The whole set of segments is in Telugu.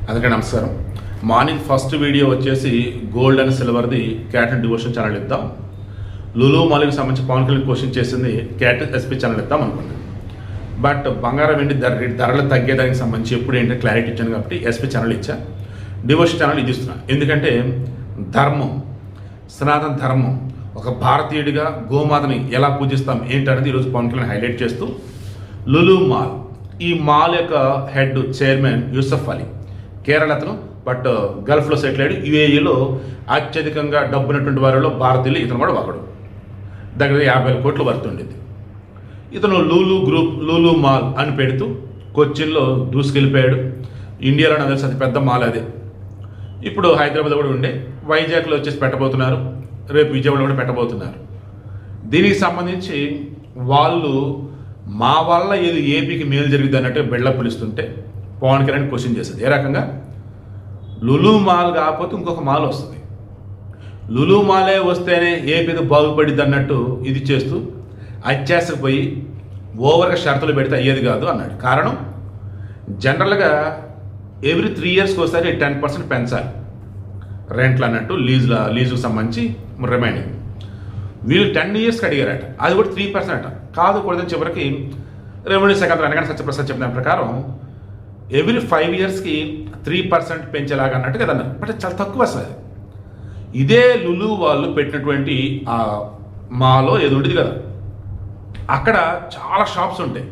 అందుకే నమస్కారం. మార్నింగ్ ఫస్ట్ వీడియో వచ్చేసి గోల్డ్ అండ్ సిల్వర్ది క్యాట్ అండ్ డివోషన్ ఛానల్ ఇద్దాం. లులు మాల్కి సంబంధించి పవన్ కళ్యాణ్ క్వశ్చన్ చేసింది క్యాట్ ఎస్పీ ఛానల్ ఇద్దాం అనుకున్నాను. బట్ బంగారం వెండి ధరలు తగ్గేదానికి సంబంధించి ఎప్పుడు ఏంటంటే క్లారిటీ ఇచ్చాను కాబట్టి ఎస్పీ ఛానల్ ఇచ్చా. డివోషన్ ఛానల్ ఇది ఇస్తున్నా. ఎందుకంటే ధర్మం, సనాతన ధర్మం, ఒక భారతీయుడిగా గోమాతని ఎలా పూజిస్తాం ఏంటనేది ఈరోజు పవన్ కళ్యాణ్ హైలైట్ చేస్తూ లులు మాల్, ఈ మాల్ యొక్క హెడ్ చైర్మన్ యూసఫ్ అలీ, కేరళ అతను, బట్ గల్ఫ్లో సెటిల్ అయ్యాడు. యుఏఈలో అత్యధికంగా డబ్బున్నటువంటి వారిలో భారతీయులు ఇతను కూడా ఒకడు. దగ్గర 50 కోట్లు వర్త్ ఉండేది. ఇతను లూలు గ్రూప్, లూలు మాల్ అని పెడుతూ కొచ్చిన్లో దూసుకెళ్ళిపోయాడు. ఇండియాలో నాకు తెలిసి అతి పెద్ద మాల్ అదే. ఇప్పుడు హైదరాబాద్ కూడా ఉండే, వైజాగ్లో వచ్చేసి పెట్టబోతున్నారు, రేపు విజయవాడలో కూడా పెట్టబోతున్నారు. దీనికి సంబంధించి వాళ్ళు మా వల్ల ఏది ఏపీకి మేలు జరిగింది అన్నట్టు బిల్డప్ పిలుస్తుంటే పవన్ కళ్యాణ్ క్వశ్చన్ చేసేది ఏ రకంగా, లులు మాల్ కాకపోతే ఇంకొక మాల్ వస్తుంది, లులు మాలే వస్తేనే ఏపీకి బాగుపడిద్ది అన్నట్టు ఇది చేస్తూ అత్యాసపోయి ఓవర్గా షరతులు పెడితే అయ్యేది కాదు అన్నాడు. కారణం, జనరల్గా ఎవ్రీ 3 ఇయర్స్కి ఒకసారి 10% పెంచాలి రెంట్లు అన్నట్టు, లీజుకు సంబంధించి రిమైనింగ్. వీళ్ళు 10 ఇయర్స్కి అడిగారట, అది కూడా 3% అట. కాదు కూడదని చివరికి రెవెన్యూ శాఖ అనగానే సత్యప్రసాద్ చెప్పిన ప్రకారం ఎవ్రీ 5 ఇయర్స్కి 3% పెంచేలాగా అన్నట్టు కదా అన్నారు. బట్ చాలా తక్కువ అసలు. ఇదే లులు వాళ్ళు పెట్టినటువంటి ఆ మాలో ఏది ఉండేది కదా, అక్కడ చాలా షాప్స్ ఉంటాయి,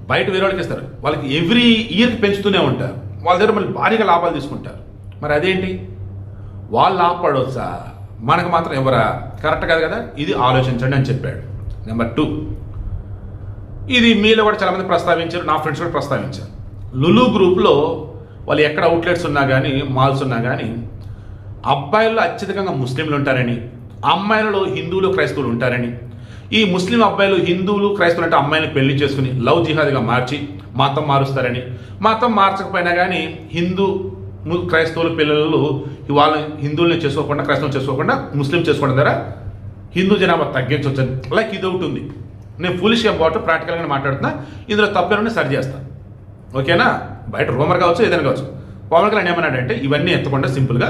బయట వేరే వాళ్ళకి ఇస్తారు, వాళ్ళకి ఎవ్రీ ఇయర్కి పెంచుతూనే ఉంటారు, వాళ్ళ దగ్గర మళ్ళీ భారీగా లాభాలు తీసుకుంటారు. మరి అదేంటి, వాళ్ళు లాభపడవచ్చా, మనకు మాత్రం ఎవరా, కరెక్ట్ కాదు కదా, ఇది ఆలోచించండి అని చెప్పాడు. నెంబర్ 2, ఇది మీలో కూడా చాలామంది ప్రస్తావించారు, నా ఫ్రెండ్స్ కూడా ప్రస్తావించారు. లులు గ్రూప్లో వాళ్ళు ఎక్కడ అవుట్లెట్స్ ఉన్నా కానీ, మాల్స్ ఉన్నా కానీ, అబ్బాయిల్లో అత్యధికంగా ముస్లింలు ఉంటారని, అమ్మాయిలలో హిందువులు క్రైస్తవులు ఉంటారని, ఈ ముస్లిం అబ్బాయిలు హిందువులు క్రైస్తవులు అంటే అమ్మాయిని పెళ్లి చేసుకుని లవ్ జిహాద్గా మార్చి మతం మారుస్తారని, మతం మార్చకపోయినా కానీ హిందూ క్రైస్తవుల పిల్లలు వాళ్ళ హిందువుల్ని చేసుకోకుండా, క్రైస్తవులు చేసుకోకుండా, ముస్లిం చేసుకోవడం ద్వారా హిందూ జనాభా తగ్గించవచ్చు. లైక్ ఇది ఒకటి ఉంది. నేను ఫులిష్ అబౌట్ ప్రాక్టికల్గా మాట్లాడుతున్నా, ఇందులో తప్పేనని సరి చేస్తాను. ఓకేనా, బయట రూమర్ కావచ్చు, ఏదైనా కావచ్చు. పవన్ కళ్యాణ్ ఏమన్నాడంటే ఇవన్నీ ఎత్తకుండా సింపుల్గా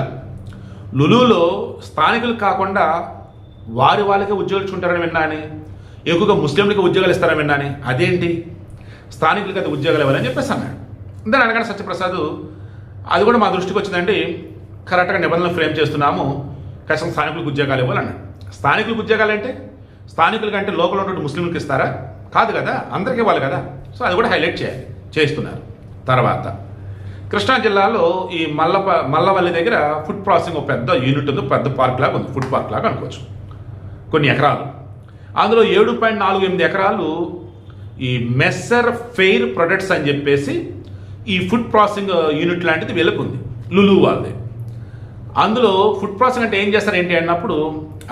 లులులో స్థానికులు కాకుండా వాళ్ళకే ఉద్యోగాలు ఇచ్చుకుంటారని విన్నాని, ఎక్కువగా ముస్లింలకి ఉద్యోగాలు ఇస్తారని విన్నాని, అదేంటి స్థానికులకి అయితే ఉద్యోగాలు ఇవ్వాలని చెప్పేసి అన్నాడు. దాని అనగానే సత్యప్రసాద్ అది కూడా మా దృష్టికి వచ్చిందండి, కరెక్ట్గా నిబంధనలు ఫ్రేమ్ చేస్తున్నాము, ఖచ్చితంగా స్థానికులకు ఉద్యోగాలు ఇవ్వాలన్నాడు. స్థానికులకు ఉద్యోగాలు అంటే స్థానికులకి అంటే లోకల్ ఉన్నటువంటి ముస్లింలకు ఇస్తారా, కాదు కదా, అందరికీ ఇవ్వాలి కదా. సో అది కూడా హైలైట్ చేస్తున్నారు. తర్వాత కృష్ణా జిల్లాలో ఈ మల్లవల్లి దగ్గర ఫుడ్ ప్రాసెసింగ్ ఒక పెద్ద యూనిట్ ఉంది, పెద్ద పార్క్ లాగా ఉంది, ఫుడ్ పార్క్ లాగా అనుకోవచ్చు, కొన్ని ఎకరాలు. అందులో 7.48 ఎకరాలు ఈ మెస్సర్ ఫెయిర్ ప్రొడక్ట్స్ అని చెప్పేసి ఈ ఫుడ్ ప్రాసెసింగ్ యూనిట్ లాంటిది వెలుకుంది, లులు వాళ్ళది. అందులో ఫుడ్ ప్రాసెసింగ్ అంటే ఏం చేస్తారు ఏంటి అన్నప్పుడు,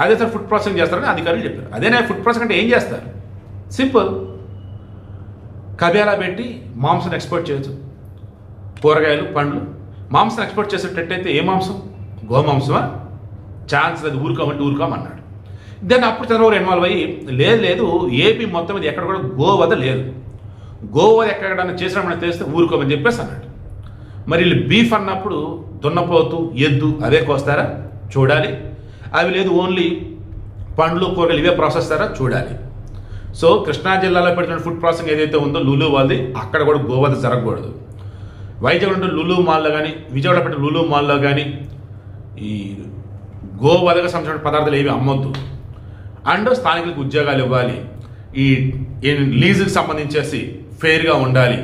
అదే సార్ ఫుడ్ ప్రాసెసింగ్ చేస్తారని అధికారులు చెప్పారు. అదేనా ఫుడ్ ప్రాసెసింగ్ అంటే ఏం చేస్తారు, సింపుల్, కబేలా పెట్టి మాంసం ఎక్స్పోర్ట్ చేయొచ్చు, కూరగాయలు, పండ్లు. మాంసం ఎక్స్పోర్ట్ చేసేటట్టయితే ఏ మాంసం, గోమాంసమా, ఛాన్స్ అది ఊరుకోమన్నాడు. దాన్ని అప్పుడు చంద్రబాబు ఇన్వాల్వ్ అయ్యి లేదు ఏపీ మొత్తం మీద ఎక్కడ కూడా గోవధ లేదు, గోవధ ఎక్కడన్నా చేసినామని తెలిస్తే ఊరుకోమని చెప్పేసి అన్నాడు. మరి వీళ్ళు బీఫ్ అన్నప్పుడు దున్నపోతు, ఎద్దు అదే కోస్తారా చూడాలి, అవి లేదు ఓన్లీ పండ్లు, కూరగాయలు ఇవే ప్రాసెస్ చేస్తారా చూడాలి. సో కృష్ణా జిల్లాలో పెట్టిన ఫుడ్ ప్రాసెసింగ్ ఏదైతే ఉందో లులు వాళ్ళది, అక్కడ కూడా గోవధ జరగకూడదు. వైజాగ్ ఉంటే లులు మాల్లో కానీ, విజయవాడ పెట్టిన లులు మాల్లో కానీ ఈ గోవధకు సంబంధించిన పదార్థాలు ఏవి అమ్మొద్దు. అండ్ స్థానికులకు ఉద్యోగాలు ఇవ్వాలి, ఈ లీజుకి సంబంధించేసి ఫెయిర్గా ఉండాలి,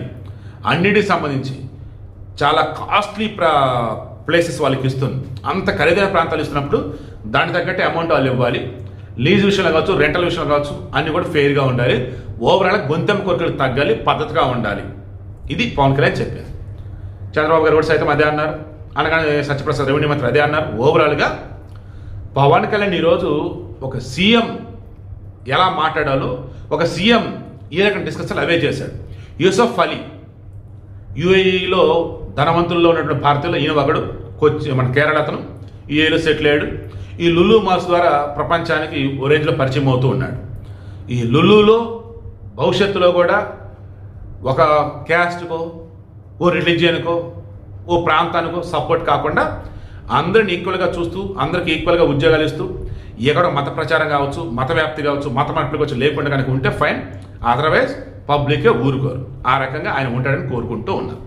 అన్నిటికి సంబంధించి చాలా కాస్ట్లీ ప్లేసెస్ వాళ్ళకి ఇస్తుంది, అంత ఖరీదైన ప్రాంతాలు ఇస్తున్నప్పుడు దానికి తగ్గట్టే అమౌంట్ వాళ్ళు ఇవ్వాలి. లీజ్ విషయంలో కావచ్చు, రెంటల్ విషయంలో కావచ్చు, అన్నీ కూడా ఫెయిర్గా ఉండాలి. ఓవరాల్గా గొంతెమ్మ కోరికలు తగ్గాలి, పద్ధతిగా ఉండాలి. ఇది పవన్ కళ్యాణ్ చెప్పారు. చంద్రబాబు గారు కూడా సైతం అదే అన్నారు, అనగానే సత్యప్రసాద్ రెవెన్యూ మంత్రి అదే అన్నారు. ఓవరాల్గా పవన్ కళ్యాణ్ ఈరోజు ఒక సీఎం ఎలా మాట్లాడాలో, ఒక సీఎం ఈ రకం డిస్కషన్లు అవే చేశాడు. యూసఫ్ అలీ యుఏఈలో ధనవంతుల్లో ఉన్నటువంటి భారతీయులు ఈయన ఒకడు, మన కేరళ అతను యుఏఈలో సెటిల్ అయ్యాడు. ఈ లులు మాల్స్ ద్వారా ప్రపంచానికి ఓ రేంజ్లో పరిచయం అవుతూ ఉన్నాడు. ఈ లులులో భవిష్యత్తులో కూడా ఒక క్యాస్ట్కో, ఓ రిలీజియన్కో, ఓ ప్రాంతానికో సపోర్ట్ కాకుండా అందరిని ఈక్వల్గా చూస్తూ అందరికి ఈక్వల్గా ఉద్యోగాలు ఇస్తూ ఎక్కడో మత ప్రచారం కావచ్చు, మత వ్యాప్తి కావచ్చు, మత మార్పులు కావచ్చు లేకుండా కనుక ఉంటే ఫైన్. అదర్వైజ్ పబ్లికే ఊరుకోరు. ఆ రకంగా ఆయన ఉంటాడని కోరుకుంటూ ఉన్నారు.